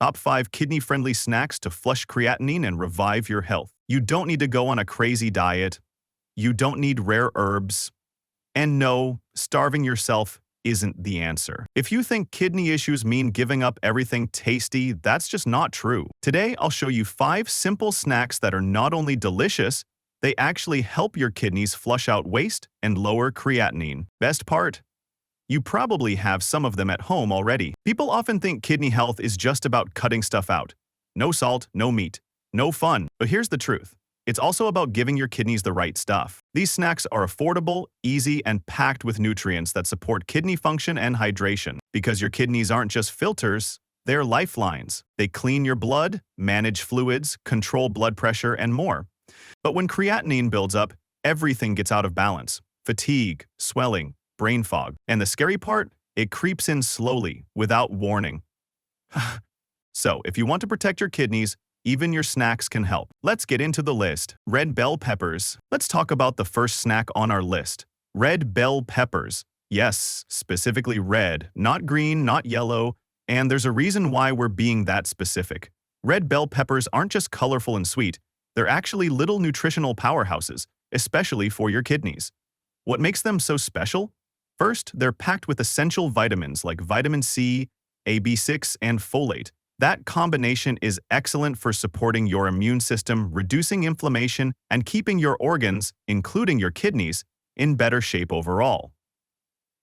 Top 5 kidney-friendly snacks to flush creatinine and revive your health. You don't need to go on a crazy diet. You don't need rare herbs. And no, starving yourself isn't the answer. If you think kidney issues mean giving up everything tasty, that's just not true. Today, I'll show you 5 simple snacks that are not only delicious, they actually help your kidneys flush out waste and lower creatinine. Best part? You probably have some of them at home already. People often think kidney health is just about cutting stuff out. No salt, no meat, no fun. But here's the truth. It's also about giving your kidneys the right stuff. These snacks are affordable, easy, and packed with nutrients that support kidney function and hydration. Because your kidneys aren't just filters, they're lifelines. They clean your blood, manage fluids, control blood pressure, and more. But when creatinine builds up, everything gets out of balance. Fatigue, swelling, brain fog. And the scary part? It creeps in slowly, without warning. So, if you want to protect your kidneys, even your snacks can help. Let's get into the list. Red bell peppers. Let's talk about the first snack on our list. Red bell peppers. Yes, specifically red, not green, not yellow, and there's a reason why we're being that specific. Red bell peppers aren't just colorful and sweet, they're actually little nutritional powerhouses, especially for your kidneys. What makes them so special? First, they're packed with essential vitamins like vitamin C, AB6, and folate. That combination is excellent for supporting your immune system, reducing inflammation, and keeping your organs, including your kidneys, in better shape overall.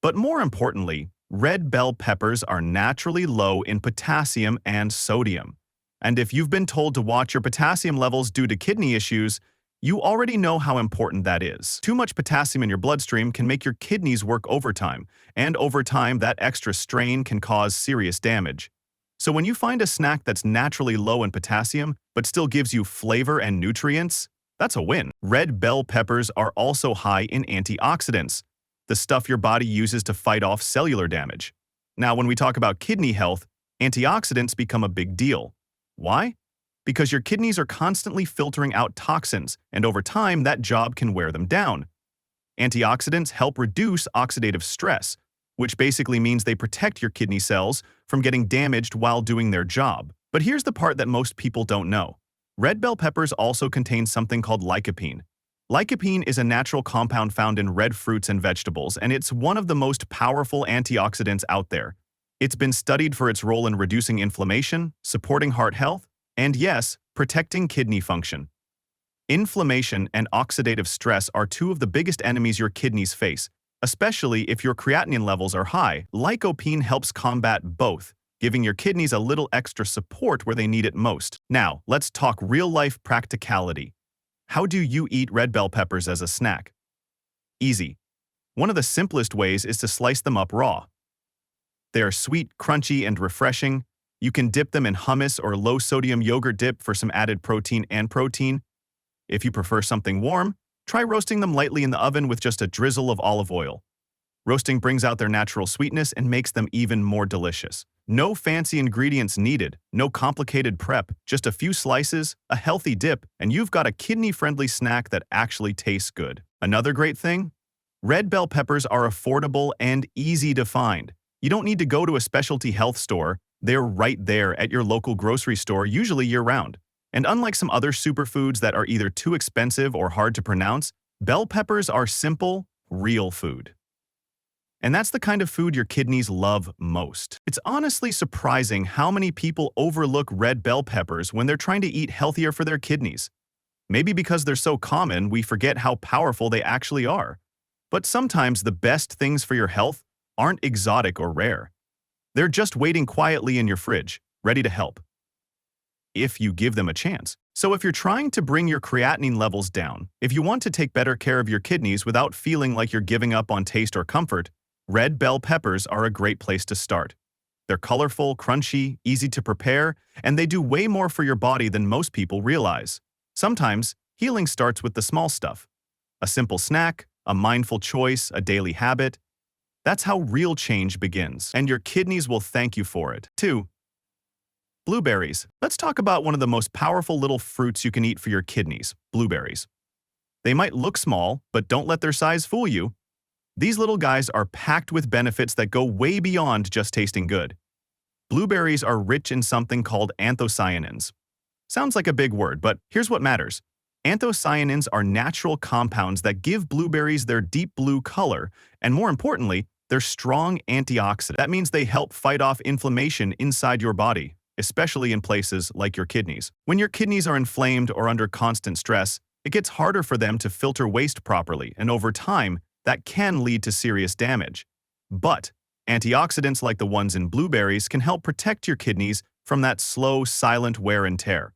But more importantly, red bell peppers are naturally low in potassium and sodium. And if you've been told to watch your potassium levels due to kidney issues, you already know how important that is. Too much potassium in your bloodstream can make your kidneys work overtime, and over time, that extra strain can cause serious damage. So when you find a snack that's naturally low in potassium, but still gives you flavor and nutrients, that's a win. Red bell peppers are also high in antioxidants, the stuff your body uses to fight off cellular damage. Now, when we talk about kidney health, antioxidants become a big deal. Why? Because your kidneys are constantly filtering out toxins, and over time, that job can wear them down. Antioxidants help reduce oxidative stress, which basically means they protect your kidney cells from getting damaged while doing their job. But here's the part that most people don't know. Red bell peppers also contain something called lycopene. Lycopene is a natural compound found in red fruits and vegetables, and it's one of the most powerful antioxidants out there. It's been studied for its role in reducing inflammation, supporting heart health, and yes, protecting kidney function. Inflammation and oxidative stress are two of the biggest enemies your kidneys face, especially if your creatinine levels are high. Lycopene helps combat both, giving your kidneys a little extra support where they need it most. Now, let's talk real-life practicality. How do you eat red bell peppers as a snack? Easy. One of the simplest ways is to slice them up raw. They are sweet, crunchy, and refreshing. You can dip them in hummus or low-sodium yogurt dip for some added protein. If you prefer something warm, try roasting them lightly in the oven with just a drizzle of olive oil. Roasting brings out their natural sweetness and makes them even more delicious. No fancy ingredients needed, no complicated prep, just a few slices, a healthy dip, and you've got a kidney-friendly snack that actually tastes good. Another great thing? Red bell peppers are affordable and easy to find. You don't need to go to a specialty health store. They're right there at your local grocery store, usually year-round. And unlike some other superfoods that are either too expensive or hard to pronounce, bell peppers are simple, real food. And that's the kind of food your kidneys love most. It's honestly surprising how many people overlook red bell peppers when they're trying to eat healthier for their kidneys. Maybe because they're so common, we forget how powerful they actually are. But sometimes the best things for your health aren't exotic or rare. They're just waiting quietly in your fridge, ready to help, if you give them a chance. So if you're trying to bring your creatinine levels down, if you want to take better care of your kidneys without feeling like you're giving up on taste or comfort, red bell peppers are a great place to start. They're colorful, crunchy, easy to prepare, and they do way more for your body than most people realize. Sometimes, healing starts with the small stuff. A simple snack, a mindful choice, a daily habit. That's how real change begins, and your kidneys will thank you for it. 2. Blueberries. Let's talk about one of the most powerful little fruits you can eat for your kidneys, blueberries. They might look small, but don't let their size fool you. These little guys are packed with benefits that go way beyond just tasting good. Blueberries are rich in something called anthocyanins. Sounds like a big word, but here's what matters. Anthocyanins are natural compounds that give blueberries their deep blue color, and more importantly, they're strong antioxidants. That means they help fight off inflammation inside your body, especially in places like your kidneys. When your kidneys are inflamed or under constant stress, it gets harder for them to filter waste properly, and over time, that can lead to serious damage. But antioxidants like the ones in blueberries can help protect your kidneys from that slow, silent wear and tear.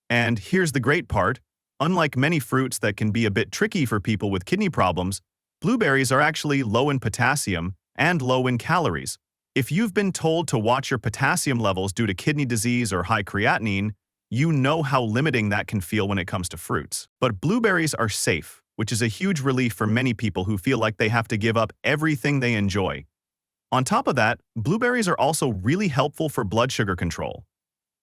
And here's the great part. Unlike many fruits that can be a bit tricky for people with kidney problems, blueberries are actually low in potassium and low in calories. If you've been told to watch your potassium levels due to kidney disease or high creatinine, you know how limiting that can feel when it comes to fruits. But blueberries are safe, which is a huge relief for many people who feel like they have to give up everything they enjoy. On top of that, blueberries are also really helpful for blood sugar control.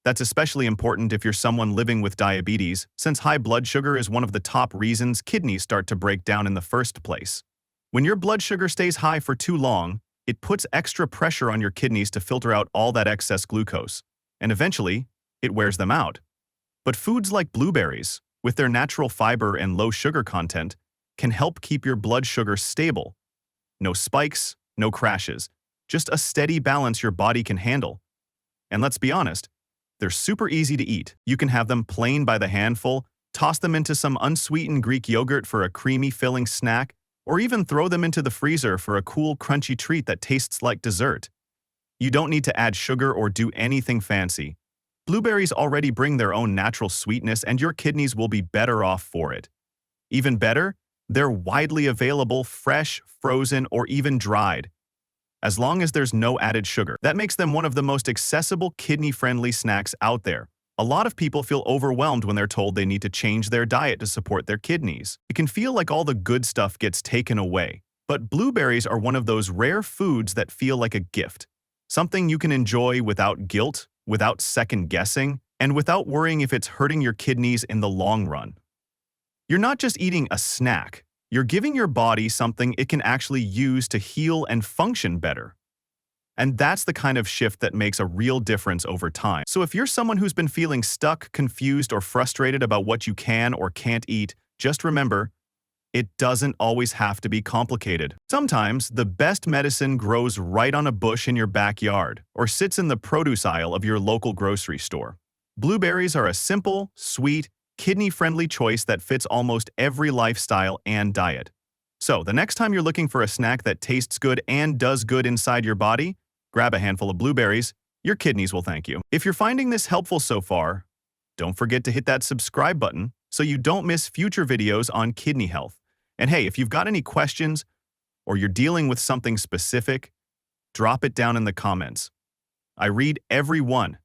That's especially important if you're someone living with diabetes, since high blood sugar is one of the top reasons kidneys start to break down in the first place. When your blood sugar stays high for too long, it puts extra pressure on your kidneys to filter out all that excess glucose, and eventually, it wears them out. But foods like blueberries, with their natural fiber and low sugar content, can help keep your blood sugar stable. No spikes, no crashes, just a steady balance your body can handle. And let's be honest, they're super easy to eat. You can have them plain by the handful, toss them into some unsweetened Greek yogurt for a creamy, filling snack, or even throw them into the freezer for a cool, crunchy treat that tastes like dessert. You don't need to add sugar or do anything fancy. Blueberries already bring their own natural sweetness, and your kidneys will be better off for it. Even better, they're widely available fresh, frozen, or even dried, as long as there's no added sugar. That makes them one of the most accessible kidney-friendly snacks out there. A lot of people feel overwhelmed when they're told they need to change their diet to support their kidneys. It can feel like all the good stuff gets taken away. But blueberries are one of those rare foods that feel like a gift. Something you can enjoy without guilt, without second-guessing, and without worrying if it's hurting your kidneys in the long run. You're not just eating a snack. You're giving your body something it can actually use to heal and function better. And that's the kind of shift that makes a real difference over time. So if you're someone who's been feeling stuck, confused, or frustrated about what you can or can't eat, just remember, it doesn't always have to be complicated. Sometimes, the best medicine grows right on a bush in your backyard or sits in the produce aisle of your local grocery store. Blueberries are a simple, sweet, kidney-friendly choice that fits almost every lifestyle and diet. So, the next time you're looking for a snack that tastes good and does good inside your body, grab a handful of blueberries. Your kidneys will thank you. If you're finding this helpful so far, don't forget to hit that subscribe button so you don't miss future videos on kidney health. And hey, if you've got any questions or you're dealing with something specific, drop it down in the comments. I read every one,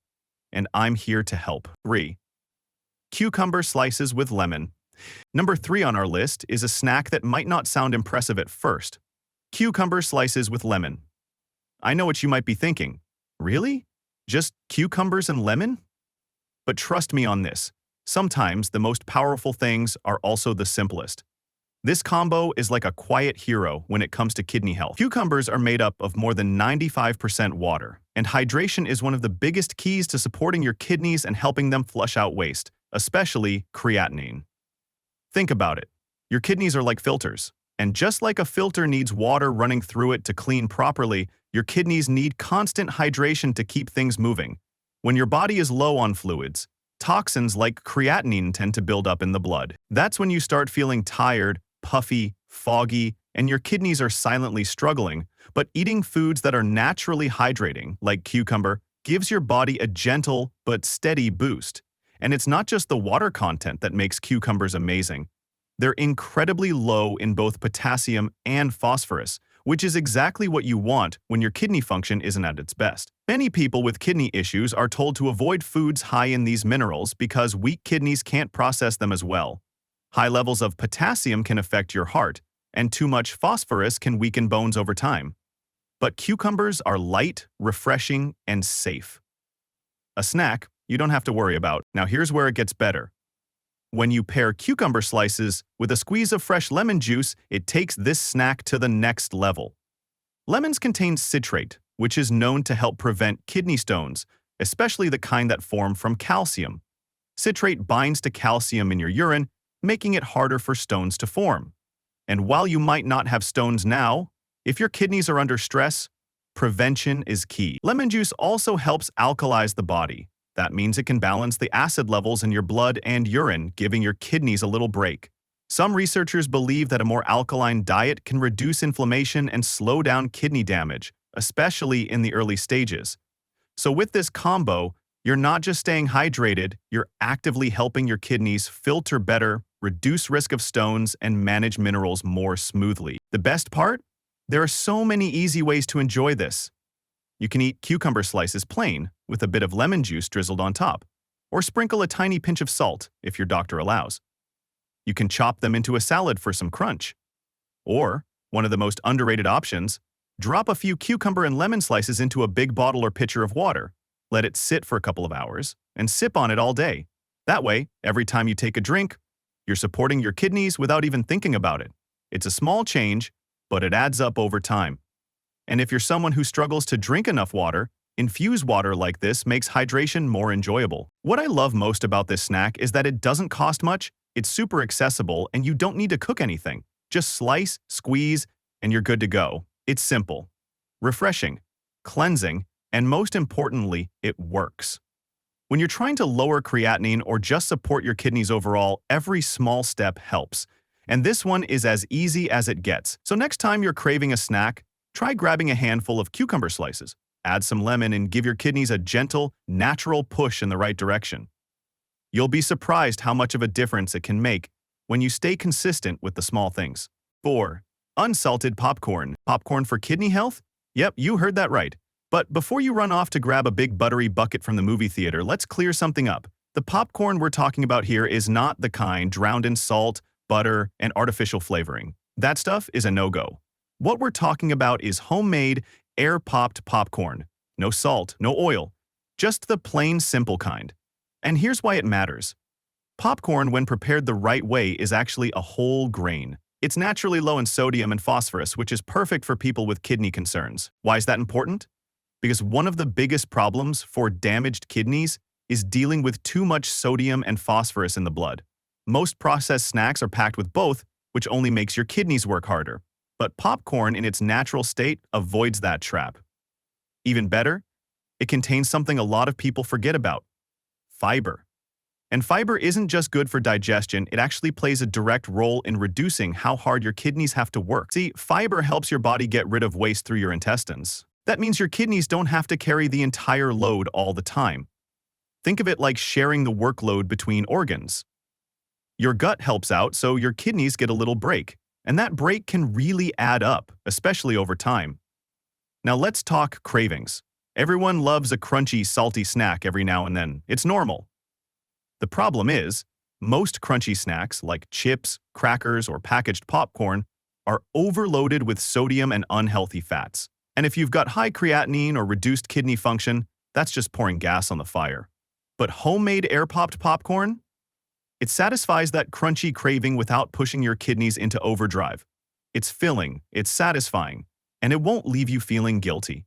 and I'm here to help. 3. Cucumber slices with lemon. Number 3 on our list is a snack that might not sound impressive at first. Cucumber slices with lemon. I know what you might be thinking. Really? Just cucumbers and lemon? But trust me on this. Sometimes the most powerful things are also the simplest. This combo is like a quiet hero when it comes to kidney health. Cucumbers are made up of more than 95% water, and hydration is one of the biggest keys to supporting your kidneys and helping them flush out waste, especially creatinine. Think about it. Your kidneys are like filters, and just like a filter needs water running through it to clean properly, your kidneys need constant hydration to keep things moving. When your body is low on fluids, toxins like creatinine tend to build up in the blood. That's when you start feeling tired, puffy, foggy, and your kidneys are silently struggling. But eating foods that are naturally hydrating, like cucumber, gives your body a gentle but steady boost. And it's not just the water content that makes cucumbers amazing. They're incredibly low in both potassium and phosphorus, which is exactly what you want when your kidney function isn't at its best. Many people with kidney issues are told to avoid foods high in these minerals because weak kidneys can't process them as well. High levels of potassium can affect your heart, and too much phosphorus can weaken bones over time. But cucumbers are light, refreshing, and safe. A snack you don't have to worry about. Now here's where it gets better. When you pair cucumber slices with a squeeze of fresh lemon juice, it takes this snack to the next level. Lemons contain citrate, which is known to help prevent kidney stones, especially the kind that form from calcium. Citrate binds to calcium in your urine, making it harder for stones to form. And while you might not have stones now, if your kidneys are under stress, prevention is key. Lemon juice also helps alkalize the body. That means it can balance the acid levels in your blood and urine, giving your kidneys a little break. Some researchers believe that a more alkaline diet can reduce inflammation and slow down kidney damage, especially in the early stages. So with this combo, you're not just staying hydrated, you're actively helping your kidneys filter better, reduce risk of stones, and manage minerals more smoothly. The best part? There are so many easy ways to enjoy this. You can eat cucumber slices plain, with a bit of lemon juice drizzled on top, or sprinkle a tiny pinch of salt if your doctor allows. You can chop them into a salad for some crunch. Or, one of the most underrated options, drop a few cucumber and lemon slices into a big bottle or pitcher of water. Let it sit for a couple of hours, and sip on it all day. That way, every time you take a drink, you're supporting your kidneys without even thinking about it. It's a small change, but it adds up over time. And if you're someone who struggles to drink enough water, infused water like this makes hydration more enjoyable. What I love most about this snack is that it doesn't cost much, it's super accessible, and you don't need to cook anything. Just slice, squeeze, and you're good to go. It's simple, refreshing, cleansing, and most importantly, it works. When you're trying to lower creatinine or just support your kidneys overall, every small step helps. And this one is as easy as it gets. So next time you're craving a snack, try grabbing a handful of cucumber slices, add some lemon, and give your kidneys a gentle, natural push in the right direction. You'll be surprised how much of a difference it can make when you stay consistent with the small things. 4. Unsalted popcorn. Popcorn for kidney health? Yep, you heard that right. But before you run off to grab a big buttery bucket from the movie theater, let's clear something up. The popcorn we're talking about here is not the kind drowned in salt, butter, and artificial flavoring. That stuff is a no-go. What we're talking about is homemade, air-popped popcorn. No salt, no oil, just the plain simple kind. And here's why it matters. Popcorn, when prepared the right way, is actually a whole grain. It's naturally low in sodium and phosphorus, which is perfect for people with kidney concerns. Why is that important? Because one of the biggest problems for damaged kidneys is dealing with too much sodium and phosphorus in the blood. Most processed snacks are packed with both, which only makes your kidneys work harder. But popcorn in its natural state avoids that trap. Even better, it contains something a lot of people forget about: fiber. And fiber isn't just good for digestion, it actually plays a direct role in reducing how hard your kidneys have to work. See, fiber helps your body get rid of waste through your intestines. That means your kidneys don't have to carry the entire load all the time. Think of it like sharing the workload between organs. Your gut helps out, so your kidneys get a little break. And that break can really add up, especially over time. Now let's talk cravings. Everyone loves a crunchy, salty snack every now and then. It's normal. The problem is, most crunchy snacks like chips, crackers, or packaged popcorn are overloaded with sodium and unhealthy fats. And if you've got high creatinine or reduced kidney function, that's just pouring gas on the fire. But homemade air-popped popcorn? It satisfies that crunchy craving without pushing your kidneys into overdrive. It's filling, it's satisfying, and it won't leave you feeling guilty.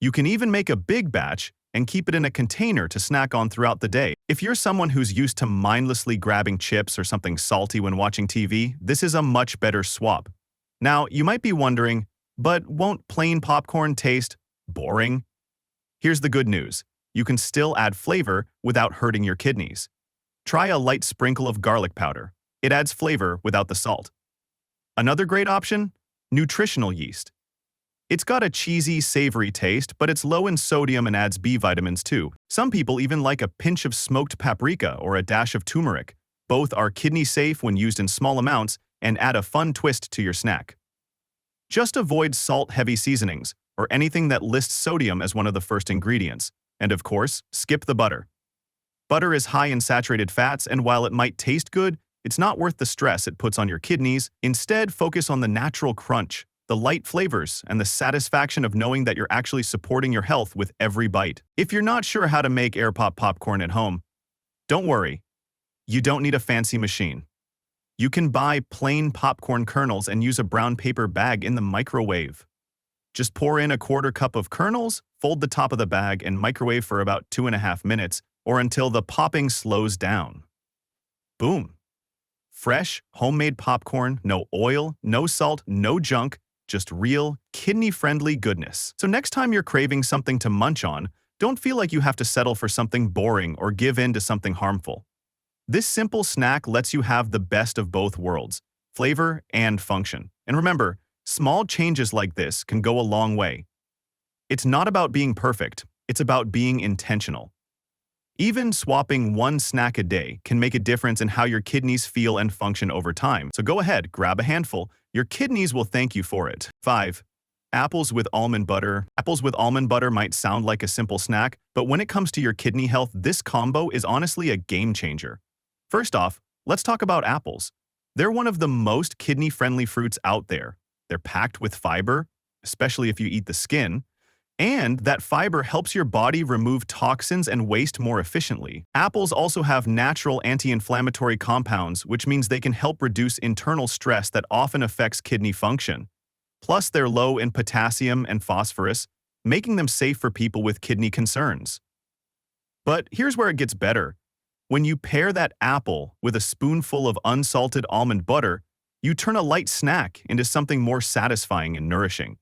You can even make a big batch and keep it in a container to snack on throughout the day. If you're someone who's used to mindlessly grabbing chips or something salty when watching TV, this is a much better swap. Now, you might be wondering, but won't plain popcorn taste boring? Here's the good news. You can still add flavor without hurting your kidneys. Try a light sprinkle of garlic powder. It adds flavor without the salt. Another great option? Nutritional yeast. It's got a cheesy, savory taste, but it's low in sodium and adds B vitamins too. Some people even like a pinch of smoked paprika or a dash of turmeric. Both are kidney safe when used in small amounts and add a fun twist to your snack. Just avoid salt-heavy seasonings or anything that lists sodium as one of the first ingredients. And of course, skip the butter. Butter is high in saturated fats, and while it might taste good, it's not worth the stress it puts on your kidneys. Instead, focus on the natural crunch, the light flavors, and the satisfaction of knowing that you're actually supporting your health with every bite. If you're not sure how to make air-pop popcorn at home, don't worry. You don't need a fancy machine. You can buy plain popcorn kernels and use a brown paper bag in the microwave. Just pour in a quarter cup of kernels, fold the top of the bag, and microwave for about 2.5 minutes or until the popping slows down. Boom! Fresh, homemade popcorn, no oil, no salt, no junk, just real, kidney-friendly goodness. So next time you're craving something to munch on, don't feel like you have to settle for something boring or give in to something harmful. This simple snack lets you have the best of both worlds, flavor and function. And remember, small changes like this can go a long way. It's not about being perfect, it's about being intentional. Even swapping one snack a day can make a difference in how your kidneys feel and function over time. So go ahead, grab a handful. Your kidneys will thank you for it. 5. Apples with almond butter. Apples with almond butter might sound like a simple snack, but when it comes to your kidney health, this combo is honestly a game changer. First off, let's talk about apples. They're one of the most kidney-friendly fruits out there. They're packed with fiber, especially if you eat the skin, and that fiber helps your body remove toxins and waste more efficiently. Apples also have natural anti-inflammatory compounds, which means they can help reduce internal stress that often affects kidney function. Plus, they're low in potassium and phosphorus, making them safe for people with kidney concerns. But here's where it gets better. When you pair that apple with a spoonful of unsalted almond butter, you turn a light snack into something more satisfying and nourishing.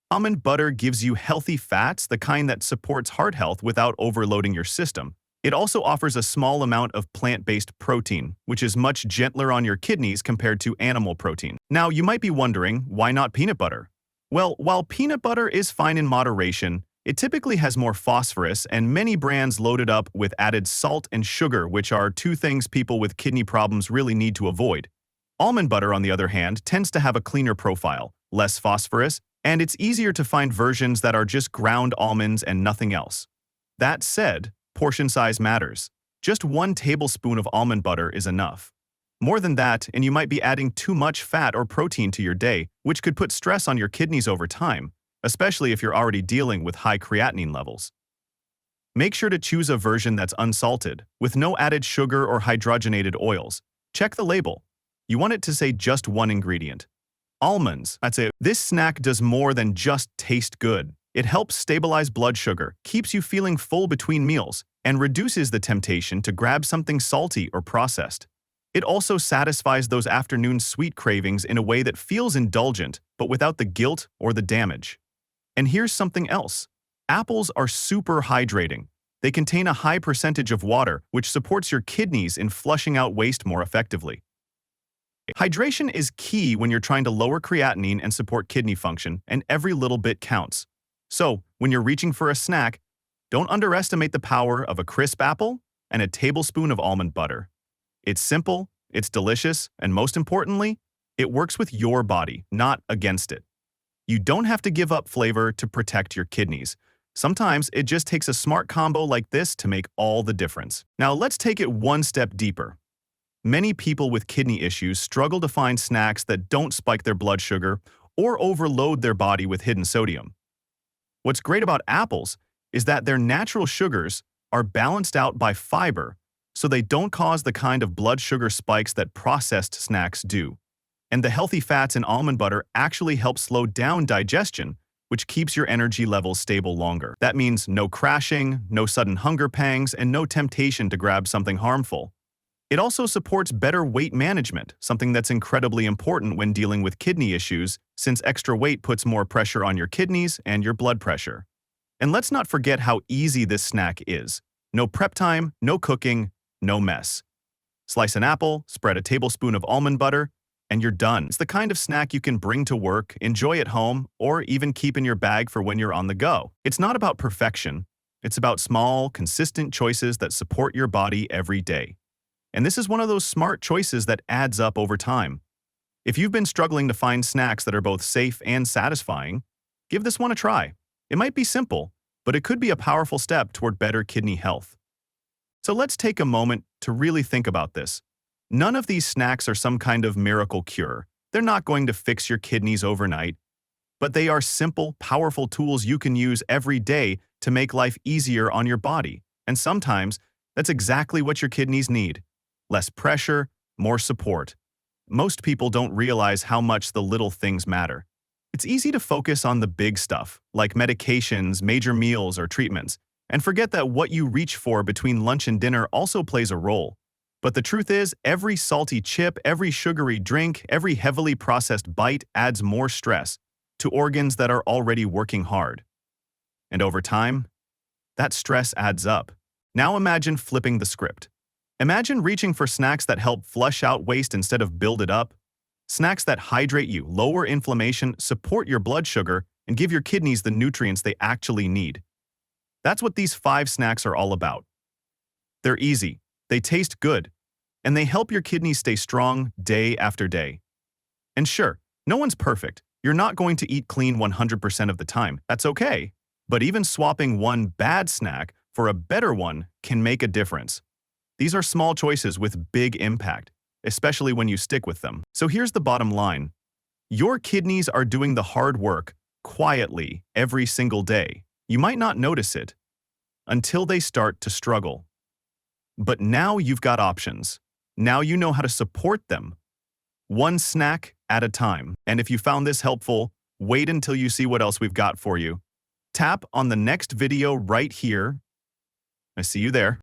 Almond butter gives you healthy fats, the kind that supports heart health without overloading your system. It also offers a small amount of plant-based protein, which is much gentler on your kidneys compared to animal protein. Now, you might be wondering, why not peanut butter? Well, while peanut butter is fine in moderation, it typically has more phosphorus, and many brands load it up with added salt and sugar, which are two things people with kidney problems really need to avoid. Almond butter, on the other hand, tends to have a cleaner profile, less phosphorus, and it's easier to find versions that are just ground almonds and nothing else. That said, portion size matters. Just 1 tablespoon of almond butter is enough. More than that, and you might be adding too much fat or protein to your day, which could put stress on your kidneys over time, especially if you're already dealing with high creatinine levels. Make sure to choose a version that's unsalted, with no added sugar or hydrogenated oils. Check the label. You want it to say just one ingredient. Almonds. That's it. This snack does more than just taste good. It helps stabilize blood sugar, keeps you feeling full between meals, and reduces the temptation to grab something salty or processed. It also satisfies those afternoon sweet cravings in a way that feels indulgent, but without the guilt or the damage. And here's something else. Apples are super hydrating. They contain a high percentage of water, which supports your kidneys in flushing out waste more effectively. Hydration is key when you're trying to lower creatinine and support kidney function, and every little bit counts. So, when you're reaching for a snack, don't underestimate the power of a crisp apple and a tablespoon of almond butter. It's simple, it's delicious, and most importantly, it works with your body, not against it. You don't have to give up flavor to protect your kidneys. Sometimes it just takes a smart combo like this to make all the difference. Now let's take it one step deeper. Many people with kidney issues struggle to find snacks that don't spike their blood sugar or overload their body with hidden sodium. What's great about apples is that their natural sugars are balanced out by fiber, so they don't cause the kind of blood sugar spikes that processed snacks do. And the healthy fats in almond butter actually help slow down digestion, which keeps your energy levels stable longer. That means no crashing, no sudden hunger pangs, and no temptation to grab something harmful. It also supports better weight management, something that's incredibly important when dealing with kidney issues, since extra weight puts more pressure on your kidneys and your blood pressure. And let's not forget how easy this snack is. No prep time, no cooking, no mess. Slice an apple, spread a tablespoon of almond butter, and you're done. It's the kind of snack you can bring to work, enjoy at home, or even keep in your bag for when you're on the go. It's not about perfection. It's about small, consistent choices that support your body every day. And this is one of those smart choices that adds up over time. If you've been struggling to find snacks that are both safe and satisfying, give this one a try. It might be simple, but it could be a powerful step toward better kidney health. So let's take a moment to really think about this. None of these snacks are some kind of miracle cure. They're not going to fix your kidneys overnight, but they are simple, powerful tools you can use every day to make life easier on your body. And sometimes, that's exactly what your kidneys need. Less pressure, more support. Most people don't realize how much the little things matter. It's easy to focus on the big stuff, like medications, major meals, or treatments, and forget that what you reach for between lunch and dinner also plays a role. But the truth is, every salty chip, every sugary drink, every heavily processed bite adds more stress to organs that are already working hard. And over time, that stress adds up. Now imagine flipping the script. Imagine reaching for snacks that help flush out waste instead of build it up. Snacks that hydrate you, lower inflammation, support your blood sugar, and give your kidneys the nutrients they actually need. That's what these 5 snacks are all about. They're easy, they taste good, and they help your kidneys stay strong day after day. And sure, no one's perfect. You're not going to eat clean 100% of the time. That's okay. But even swapping one bad snack for a better one can make a difference. These are small choices with big impact, especially when you stick with them. So here's the bottom line. Your kidneys are doing the hard work quietly every single day. You might not notice it until they start to struggle. But now you've got options. Now you know how to support them, one snack at a time. And if you found this helpful, wait until you see what else we've got for you. Tap on the next video right here. I see you there.